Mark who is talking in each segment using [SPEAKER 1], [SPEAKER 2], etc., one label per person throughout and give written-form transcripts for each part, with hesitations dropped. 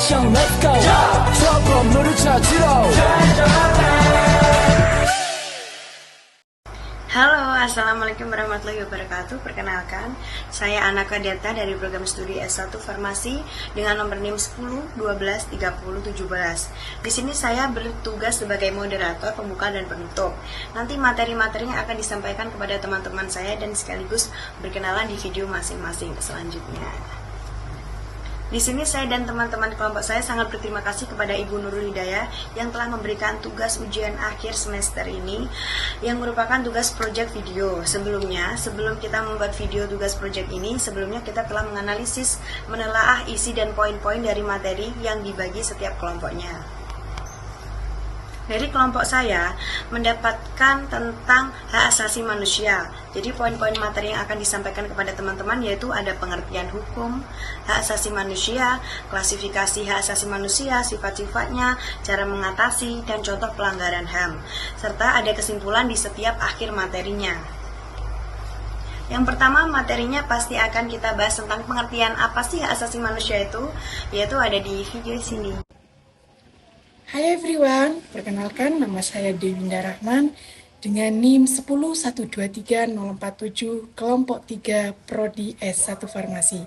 [SPEAKER 1] action let's go trouble 너를 찾으러
[SPEAKER 2] Halo, assalamualaikum warahmatullahi wabarakatuh. Perkenalkan, saya Anaka Deta dari program studi S1 Farmasi dengan nomor NIM 10 12 30 17. Di sini saya bertugas sebagai moderator pembuka dan penutup. Nanti materi-materinya akan disampaikan kepada teman-teman saya dan sekaligus berkenalan di video masing-masing selanjutnya. Di sini saya dan teman-teman kelompok saya sangat berterima kasih kepada Ibu Nurul Hidayah yang telah memberikan tugas ujian akhir semester ini yang merupakan tugas project video. Sebelum kita membuat video tugas project ini, sebelumnya kita telah menganalisis, menelaah isi dan poin-poin dari materi yang dibagi setiap kelompoknya. Dari kelompok saya mendapatkan tentang hak asasi manusia. Jadi poin-poin materi yang akan disampaikan kepada teman-teman yaitu ada pengertian hukum, hak asasi manusia, klasifikasi hak asasi manusia, sifat-sifatnya, cara mengatasi, dan contoh pelanggaran HAM. Serta ada kesimpulan di setiap akhir materinya. Yang pertama materinya pasti akan kita bahas tentang pengertian apa sih hak asasi manusia itu, yaitu ada di video sini.
[SPEAKER 3] Hai everyone, perkenalkan nama saya Dewinda Rahman dengan NIM 10123-047 kelompok 3 Prodi S1 Farmasi.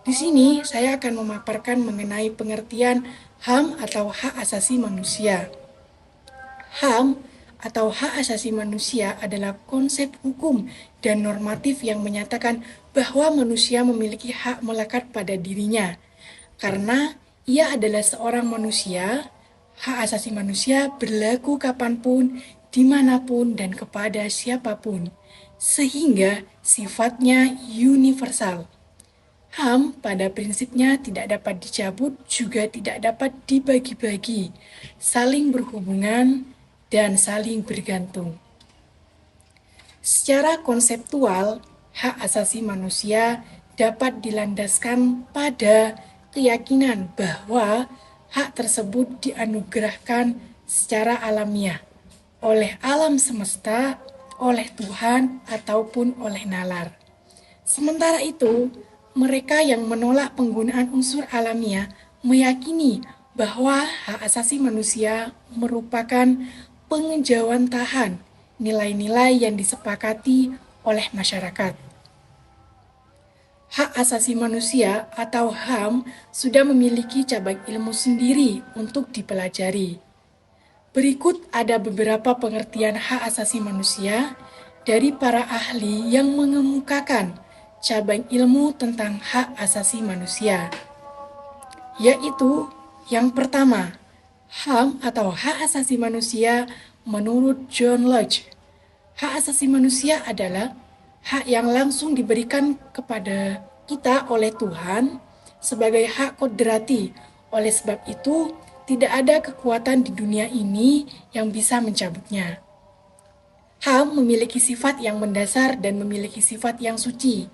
[SPEAKER 3] Di sini saya akan memaparkan mengenai pengertian HAM atau hak asasi manusia. HAM atau hak asasi manusia adalah konsep hukum dan normatif yang menyatakan bahwa manusia memiliki hak melekat pada dirinya. Karena ia adalah seorang manusia, hak asasi manusia berlaku kapanpun, dimanapun, dan kepada siapapun, sehingga sifatnya universal. HAM pada prinsipnya tidak dapat dicabut, juga tidak dapat dibagi-bagi, saling berhubungan, dan saling bergantung. Secara konseptual, hak asasi manusia dapat dilandaskan pada keyakinan bahwa hak tersebut dianugerahkan secara alamiah oleh alam semesta, oleh Tuhan, ataupun oleh nalar. Sementara itu, mereka yang menolak penggunaan unsur alamiah meyakini bahwa hak asasi manusia merupakan pengejawantahan nilai-nilai yang disepakati oleh masyarakat. Hak asasi manusia atau HAM sudah memiliki cabang ilmu sendiri untuk dipelajari. Berikut ada beberapa pengertian hak asasi manusia dari para ahli yang mengemukakan cabang ilmu tentang hak asasi manusia. Yaitu yang pertama, HAM atau hak asasi manusia menurut John Locke. Hak asasi manusia adalah hak yang langsung diberikan kepada kita oleh Tuhan sebagai hak kodrati. Oleh sebab itu, tidak ada kekuatan di dunia ini yang bisa mencabutnya. HAM memiliki sifat yang mendasar dan memiliki sifat yang suci.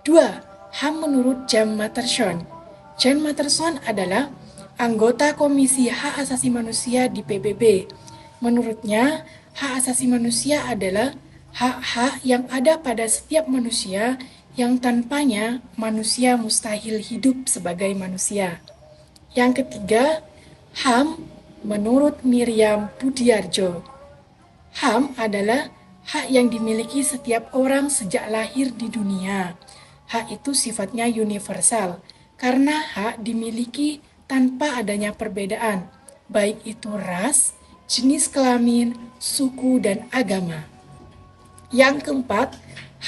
[SPEAKER 3] 2. HAM menurut James Matterson. James Matterson adalah anggota Komisi Hak Asasi Manusia di PBB. Menurutnya, hak asasi manusia adalah hak-hak yang ada pada setiap manusia yang tanpanya manusia mustahil hidup sebagai manusia. Yang ketiga, HAM menurut Miriam Budiarjo. HAM adalah hak yang dimiliki setiap orang sejak lahir di dunia. Hak itu sifatnya universal karena hak dimiliki tanpa adanya perbedaan, baik itu ras, jenis kelamin, suku, dan agama. Yang keempat,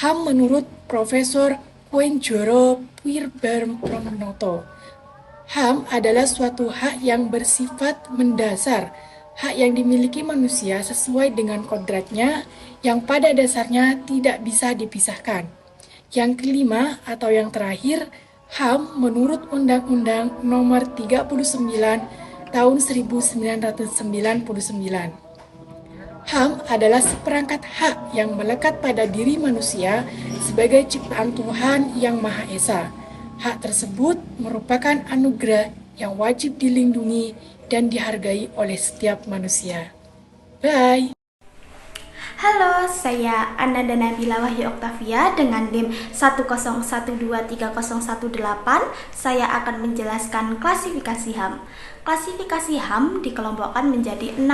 [SPEAKER 3] HAM menurut Profesor Kuenjoro Puirbarmanoto. HAM adalah suatu hak yang bersifat mendasar, hak yang dimiliki manusia sesuai dengan kodratnya yang pada dasarnya tidak bisa dipisahkan. Yang kelima atau yang terakhir, HAM menurut Undang-Undang Nomor 39 Tahun 1999. HAM adalah seperangkat hak yang melekat pada diri manusia sebagai ciptaan Tuhan yang Maha Esa. Hak tersebut merupakan anugerah yang wajib dilindungi dan dihargai oleh setiap manusia. Bye!
[SPEAKER 4] Halo, saya Ananda Nabila Wahyu Oktavia dengan NIM 101230118. Saya akan menjelaskan klasifikasi HAM. Klasifikasi HAM dikelompokkan menjadi 6.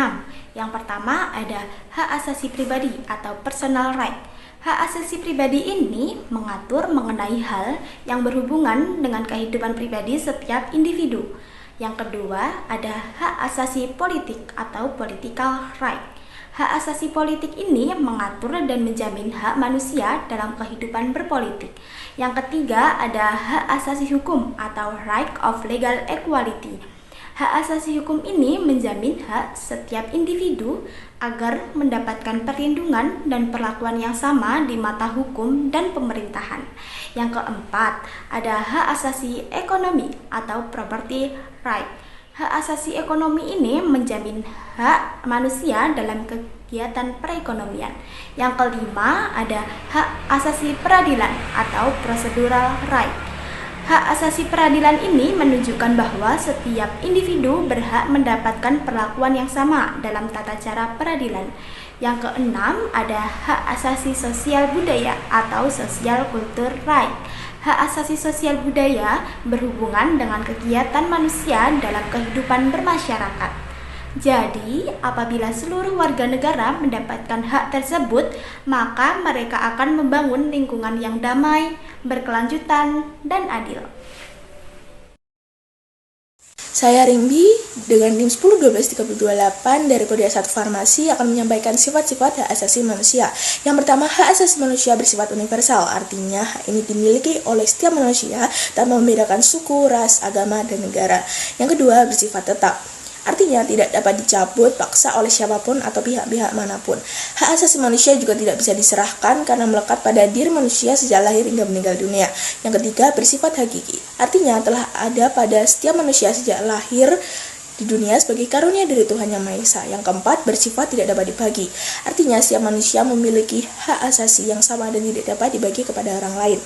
[SPEAKER 4] Yang pertama ada hak asasi pribadi atau personal right. Hak asasi pribadi ini mengatur mengenai hal yang berhubungan dengan kehidupan pribadi setiap individu. Yang kedua ada hak asasi politik atau political right. Hak asasi politik ini mengatur dan menjamin hak manusia dalam kehidupan berpolitik. Yang ketiga ada hak asasi hukum atau right of legal equality. Hak asasi hukum ini menjamin hak setiap individu agar mendapatkan perlindungan dan perlakuan yang sama di mata hukum dan pemerintahan. Yang keempat ada hak asasi ekonomi atau property right. Hak asasi ekonomi ini menjamin hak manusia dalam kegiatan perekonomian. Yang kelima ada hak asasi peradilan atau procedural right. Hak asasi peradilan ini menunjukkan bahwa setiap individu berhak mendapatkan perlakuan yang sama dalam tata cara peradilan. Yang keenam ada hak asasi sosial budaya atau social culture right. Hak asasi sosial budaya berhubungan dengan kegiatan manusia dalam kehidupan bermasyarakat. Jadi, apabila seluruh warga negara mendapatkan hak tersebut, maka mereka akan membangun lingkungan yang damai, berkelanjutan, dan adil.
[SPEAKER 5] Saya Ringbi dengan NIM 10123028 dari Prodi S1 Farmasi akan menyampaikan sifat-sifat hak asasi manusia. Yang pertama, hak asasi manusia bersifat universal, artinya hak ini dimiliki oleh setiap manusia tanpa membedakan suku, ras, agama, dan negara. Yang kedua, bersifat tetap. Artinya tidak dapat dicabut paksa oleh siapapun atau pihak-pihak manapun. Hak asasi manusia juga tidak bisa diserahkan karena melekat pada diri manusia sejak lahir hingga meninggal dunia. Yang ketiga, bersifat hakiki. Artinya telah ada pada setiap manusia sejak lahir di dunia sebagai karunia dari Tuhan Yang Maha Esa. Yang keempat, bersifat tidak dapat dibagi. Artinya setiap manusia memiliki hak asasi yang sama dan tidak dapat dibagi kepada orang lain.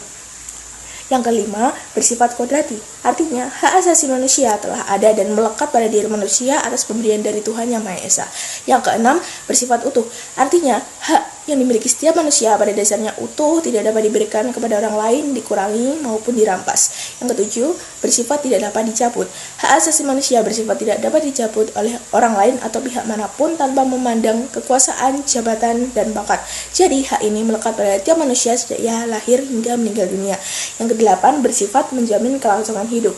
[SPEAKER 5] Yang kelima, bersifat kodrati. Artinya, hak asasi manusia telah ada dan melekat pada diri manusia atas pemberian dari Tuhan Yang Maha Esa. Yang keenam, bersifat utuh. Artinya, hak yang dimiliki setiap manusia pada dasarnya utuh, tidak dapat diberikan kepada orang lain, dikurangi, maupun dirampas. Yang ketujuh, bersifat tidak dapat dicabut. Hak asasi manusia bersifat tidak dapat dicabut oleh orang lain atau pihak manapun tanpa memandang kekuasaan, jabatan, dan bakat. Jadi, hak ini melekat pada tiap manusia sejak ia lahir hingga meninggal dunia. Yang kedelapan, bersifat menjamin kelangsungan hidup.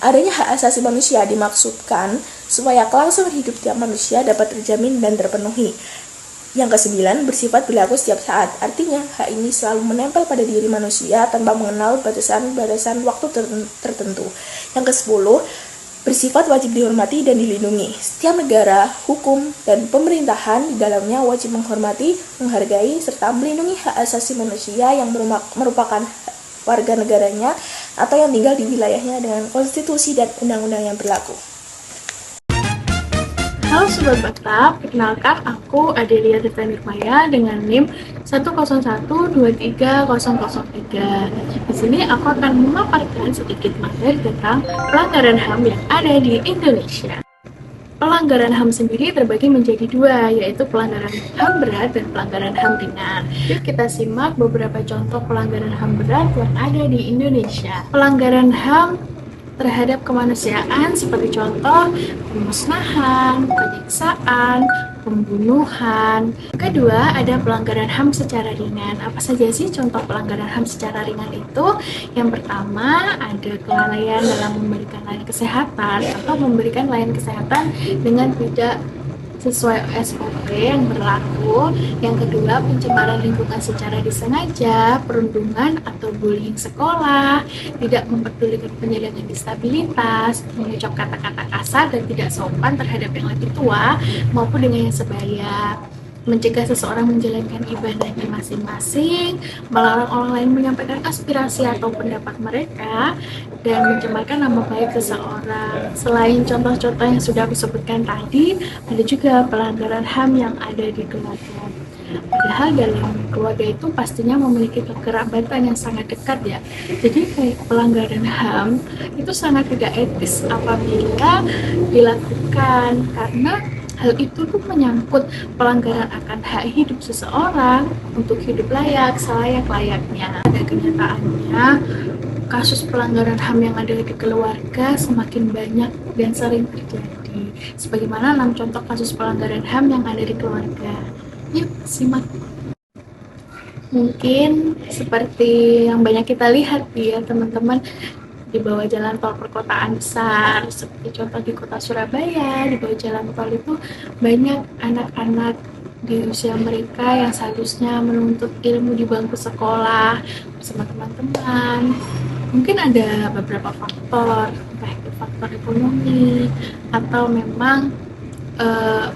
[SPEAKER 5] Adanya hak asasi manusia dimaksudkan supaya kelangsungan hidup tiap manusia dapat terjamin dan terpenuhi. Yang kesembilan, bersifat berlaku setiap saat. Artinya, hak ini selalu menempel pada diri manusia tanpa mengenal batasan-batasan waktu tertentu. Yang kesepuluh, bersifat wajib dihormati dan dilindungi. Setiap negara, hukum, dan pemerintahan di dalamnya wajib menghormati, menghargai, serta melindungi hak asasi manusia yang merupakan warga negaranya atau yang tinggal di wilayahnya dengan konstitusi dan undang-undang yang berlaku.
[SPEAKER 3] Halo Sobat Baktap, perkenalkan aku Adelia Tirta Nirmaya dengan NIM 101230003. Di sini aku akan memaparkan sedikit materi tentang pelanggaran HAM yang ada di Indonesia. Pelanggaran HAM sendiri terbagi menjadi dua, yaitu pelanggaran HAM berat dan pelanggaran HAM ringan. Yuk kita simak beberapa contoh pelanggaran HAM berat yang ada di Indonesia. Pelanggaran HAM terhadap kemanusiaan seperti contoh pemusnahan, penyiksaan, pembunuhan. Kedua, ada pelanggaran HAM secara ringan. Apa saja sih contoh pelanggaran HAM secara ringan itu? Yang pertama, ada kelalaian dalam memberikan layanan kesehatan atau memberikan layanan kesehatan dengan tidak sesuai SOP yang berlaku. Yang kedua, pencemaran lingkungan secara disengaja, perundungan atau bullying sekolah, tidak memperdulikan penyandang disabilitas, mengucap kata-kata kasar dan tidak sopan terhadap yang lebih tua maupun dengan yang sebaya, mencegah seseorang menjalankan ibadahnya masing-masing, melarang orang lain menyampaikan aspirasi atau pendapat mereka, dan mencemarkan nama baik seseorang. Selain contoh-contoh yang sudah aku sebutkan tadi, ada juga pelanggaran HAM yang ada di keluarga. Padahal dalam keluarga itu pastinya memiliki kekerabatan yang sangat dekat ya. Jadi kayak pelanggaran HAM itu sangat tidak etis apabila dilakukan, karena Hal itu tuh menyangkut pelanggaran akan hak hidup seseorang untuk hidup layak, selayak-layaknya. Pada kenyataannya, kasus pelanggaran HAM yang ada di keluarga semakin banyak dan sering terjadi. Sebagaimana 6 contoh kasus pelanggaran HAM yang ada di keluarga. Yuk, simak. Mungkin seperti yang banyak kita lihat ya teman-teman, di bawah jalan tol perkotaan besar seperti contoh di kota Surabaya, di bawah jalan tol itu banyak anak-anak di usia mereka yang seharusnya menuntut ilmu di bangku sekolah bersama teman-teman. Mungkin ada beberapa faktor, entah itu faktor ekonomi atau memang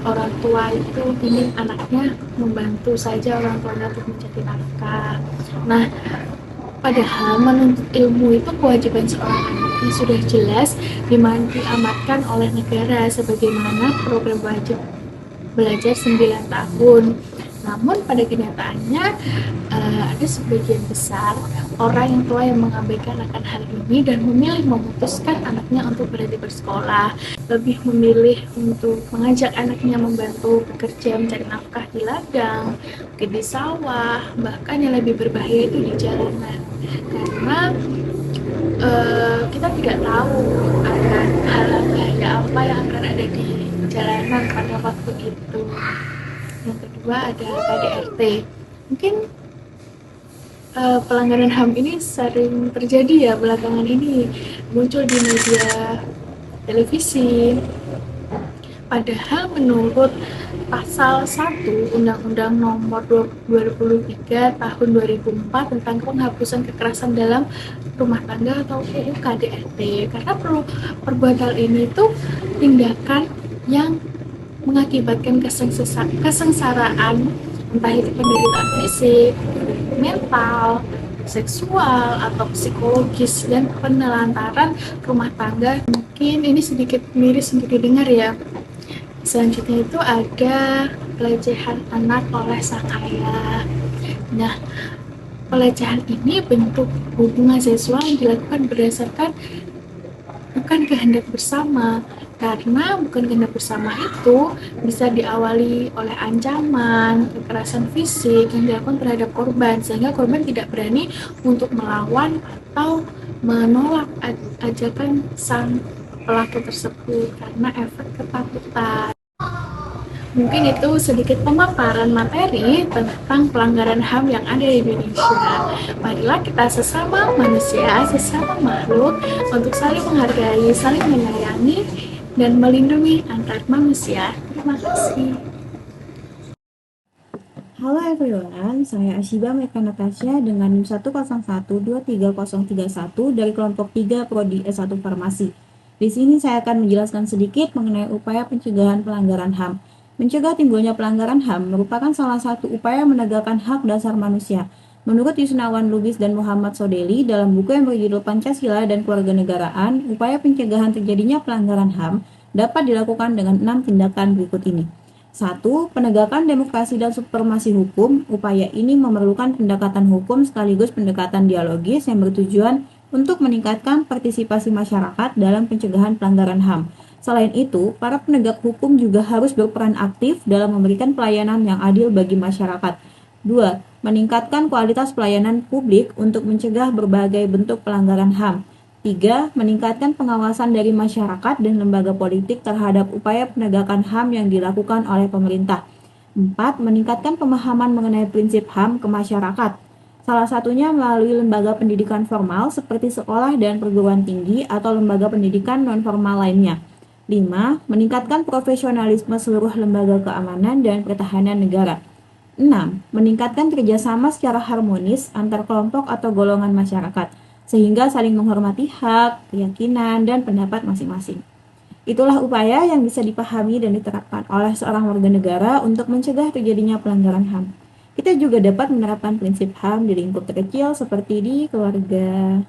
[SPEAKER 3] orang tua itu ingin anaknya membantu saja orang tuanya untuk mencari nafkah. Nah, padahal menuntut ilmu itu kewajiban seorang anak yang sudah jelas diamanatkan oleh negara sebagaimana program wajib belajar 9 tahun. Namun pada kenyataannya ada sebagian besar orang yang tua yang mengabaikan akan hal ini dan memilih memutuskan anaknya untuk berhenti bersekolah, lebih memilih untuk mengajak anaknya membantu bekerja mencari nafkah di ladang, di sawah, bahkan yang lebih berbahaya itu di jalanan. Karena kita tidak tahu akan hal bahaya apa yang akan ada di jalanan pada waktu itu. Yang kedua ada KDRT. Mungkin pelanggaran HAM ini sering terjadi ya belakangan ini, muncul di media televisi. Padahal menurut pasal 1 Undang-Undang Nomor 23 Tahun 2004 tentang penghapusan kekerasan dalam rumah tangga atau UU KDRT, karena perbuatan ini tuh tindakan yang mengakibatkan kesengsaraan, entah itu penderitaan fisik, mental, seksual, atau psikologis, dan penelantaran rumah tangga. Mungkin ini sedikit miris untuk didengar ya. Selanjutnya itu ada pelecehan anak oleh sang ayah. Nah, pelecehan ini bentuk hubungan seksual yang dilakukan berdasarkan bukan kehendak bersama, karena bukan kehendak bersama itu bisa diawali oleh ancaman, kekerasan fisik yang dilakukan terhadap korban, sehingga korban tidak berani untuk melawan atau menolak ajakan sang pelaku tersebut karena efek ketakutan. Mungkin itu sedikit pemaparan materi tentang pelanggaran HAM yang ada di Indonesia. Marilah kita sesama manusia, sesama makhluk untuk saling menghargai, saling menyayangi, dan melindungi antar manusia. Terima kasih.
[SPEAKER 6] Halo everyone, saya Ashiba Meka Natasha dengan NIM 101230031 dari kelompok 3 Prodi S1 Farmasi. Di sini saya akan menjelaskan sedikit mengenai upaya pencegahan pelanggaran HAM. Mencegah timbulnya pelanggaran HAM merupakan salah satu upaya menegakkan hak dasar manusia. Menurut Yusnawan Lubis dan Muhammad Sodeli dalam buku yang berjudul Pancasila dan Kewarganegaraan, upaya pencegahan terjadinya pelanggaran HAM dapat dilakukan dengan 6 tindakan berikut ini. 1. Penegakan demokrasi dan supremasi hukum. Upaya ini memerlukan pendekatan hukum sekaligus pendekatan dialogis yang bertujuan untuk meningkatkan partisipasi masyarakat dalam pencegahan pelanggaran HAM. Selain itu, para penegak hukum juga harus berperan aktif dalam memberikan pelayanan yang adil bagi masyarakat. 2. Meningkatkan kualitas pelayanan publik untuk mencegah berbagai bentuk pelanggaran HAM. 3. Meningkatkan pengawasan dari masyarakat dan lembaga politik terhadap upaya penegakan HAM yang dilakukan oleh pemerintah. 4. Meningkatkan pemahaman mengenai prinsip HAM ke masyarakat. Salah satunya melalui lembaga pendidikan formal seperti sekolah dan perguruan tinggi atau lembaga pendidikan non-formal lainnya. 5. Meningkatkan profesionalisme seluruh lembaga keamanan dan pertahanan negara. 6. Meningkatkan kerjasama secara harmonis antar kelompok atau golongan masyarakat, sehingga saling menghormati hak, keyakinan, dan pendapat masing-masing. Itulah upaya yang bisa dipahami dan diterapkan oleh seorang warga negara untuk mencegah terjadinya pelanggaran HAM. Kita juga dapat menerapkan prinsip HAM di lingkup terkecil seperti di keluarga.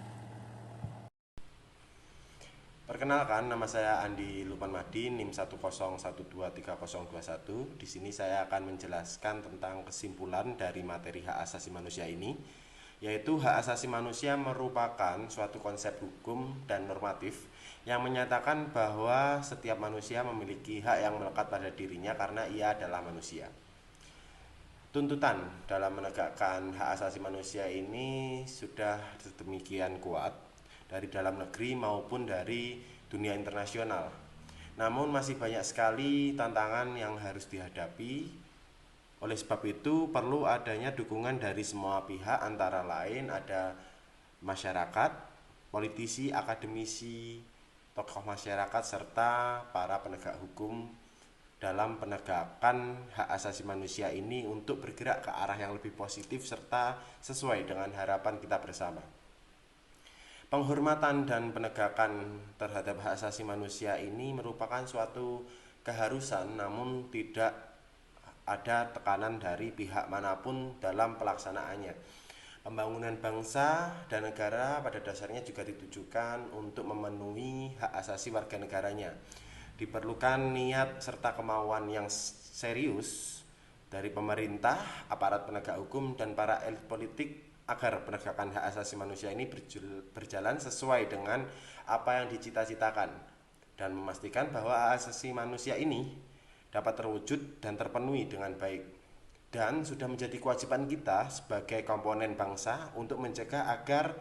[SPEAKER 7] Perkenalkan, nama saya Andi Lupanmadi, NIM 101230021. Di sini saya akan menjelaskan tentang kesimpulan dari materi hak asasi manusia ini, yaitu hak asasi manusia merupakan suatu konsep hukum dan normatif yang menyatakan bahwa setiap manusia memiliki hak yang melekat pada dirinya karena ia adalah manusia. Tuntutan dalam menegakkan hak asasi manusia ini sudah sedemikian kuat dari dalam negeri maupun dari dunia internasional. Namun masih banyak sekali tantangan yang harus dihadapi. Oleh sebab itu perlu adanya dukungan dari semua pihak, antara lain ada masyarakat, politisi, akademisi, tokoh masyarakat, serta para penegak hukum dalam penegakan hak asasi manusia ini untuk bergerak ke arah yang lebih positif serta sesuai dengan harapan kita bersama. Penghormatan dan penegakan terhadap hak asasi manusia ini merupakan suatu keharusan, namun tidak ada tekanan dari pihak manapun dalam pelaksanaannya. Pembangunan bangsa dan negara pada dasarnya juga ditujukan untuk memenuhi hak asasi warga negaranya. Diperlukan niat serta kemauan yang serius dari pemerintah, aparat penegak hukum, dan para elit politik agar penegakan hak asasi manusia ini berjalan sesuai dengan apa yang dicita-citakan dan memastikan bahwa hak asasi manusia ini dapat terwujud dan terpenuhi dengan baik. Dan sudah menjadi kewajiban kita sebagai komponen bangsa untuk mencegah agar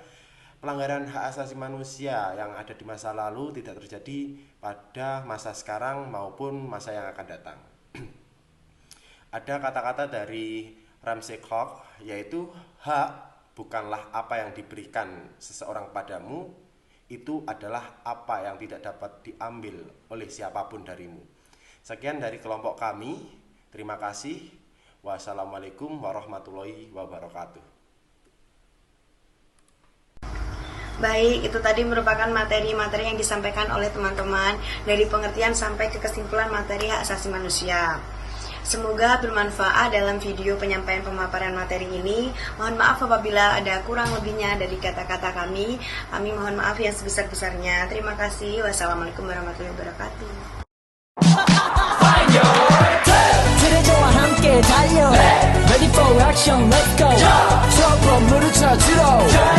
[SPEAKER 7] pelanggaran hak asasi manusia yang ada di masa lalu tidak terjadi pada masa sekarang maupun masa yang akan datang. Ada kata-kata dari Ramsey Clark, yaitu hak bukanlah apa yang diberikan seseorang padamu, itu adalah apa yang tidak dapat diambil oleh siapapun darimu. Sekian dari kelompok kami. Terima kasih. Wassalamualaikum warahmatullahi wabarakatuh.
[SPEAKER 2] Baik, itu tadi merupakan materi-materi yang disampaikan oleh teman-teman dari pengertian sampai ke kesimpulan materi hak asasi manusia. Semoga bermanfaat dalam video penyampaian pemaparan materi ini. Mohon maaf apabila ada kurang lebihnya dari kata-kata kami. Kami mohon maaf yang sebesar-besarnya. Terima kasih. Wassalamualaikum warahmatullahi wabarakatuh.
[SPEAKER 1] 트레저와 함께 달려 Ready for action, let's go 트러블 물을 찾으러